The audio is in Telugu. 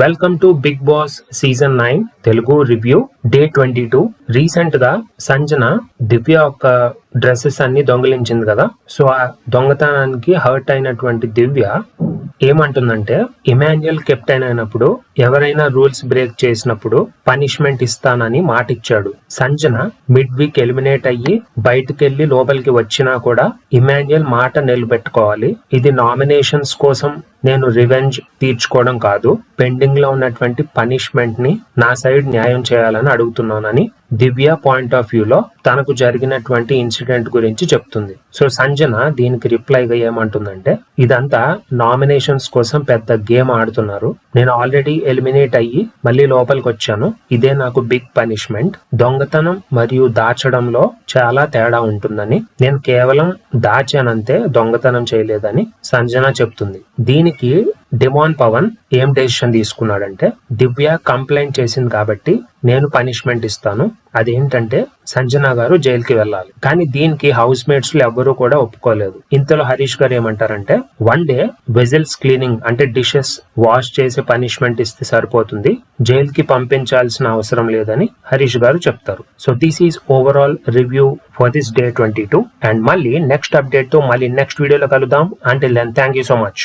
Welcome to Big Boss season 9 Telugu review day 22. Recent గా సంజన దివ్య యొక్క డ్రెస్సెస్ అన్ని దొంగిలించింది కదా. సో ఆ దొంగతనానికి హర్ట్ అయినటువంటి దివ్య ఏమంటుందంటే, ఇమాన్యుయల్ కెప్టెన్ అయినప్పుడు ఎవరైనా రూల్స్ బ్రేక్ చేసినప్పుడు పనిష్మెంట్ ఇస్తానని మాట ఇచ్చాడు. సంజన మిడ్ వీక్ ఎలిమినేట్ అయ్యి బయటకెళ్లి లోపలికి వచ్చినా కూడా ఇమాన్యుయల్ మాట నిలబెట్టుకోవాలి. ఇది నామినేషన్స్ కోసం నేను రివెంజ్ తీర్చుకోవడం కాదు, పెండింగ్ లో ఉన్నటువంటి పనిష్మెంట్ ని నా సైడ్ న్యాయం చేయాలని అడుగుతున్నానని దివ్య పాయింట్ ఆఫ్ వ్యూ లో తనకు జరిగినటువంటి ఇన్సిడెంట్ గురించి చెప్తుంది. సో సంజన దీనికి రిప్లైగా ఏమంటుందంటే, ఇదంతా నామినేషన్స్ కోసం పెద్ద గేమ్ ఆడుతున్నారు. నేను ఆల్రెడీ ఎలిమినేట్ అయ్యి మళ్ళీ లోపలికి వచ్చాను. ఇదే నాకు బిగ్ పనిష్మెంట్. దొంగతనం మరియు దాచడంలో చాలా తేడా ఉంటుందని, నేను కేవలం దాచానంతే, దొంగతనం చేయలేదని సంజన చెప్తుంది. దీనికి డిమాన్ పవన్ ఏం డెసిషన్ తీసుకున్నాడంటే, దివ్య కంప్లైంట్ చేసింది కాబట్టి నేను పనిష్మెంట్ ఇస్తాను, అదేంటంటే సంజన గారు జైలుకి వెళ్ళాలి. కానీ దీనికి హౌస్ మేట్స్ ఎవ్వరూ కూడా ఒప్పుకోలేదు. ఇంతలో హరీష్ గారు ఏమంటారంటే, వన్ డే వెజల్స్ క్లీనింగ్ అంటే డిషెస్ వాష్ చేసి పనిష్మెంట్ ఇస్తే సరిపోతుంది, జైలుకి పంపించాల్సిన అవసరం లేదని హరీష్ గారు చెప్తారు. So this is overall review for this day 22. And మళ్ళీ నెక్స్ట్ అప్డేట్ తో మళ్ళీ నెక్స్ట్ వీడియోలో కలుద్దాం. Until then thank you so much.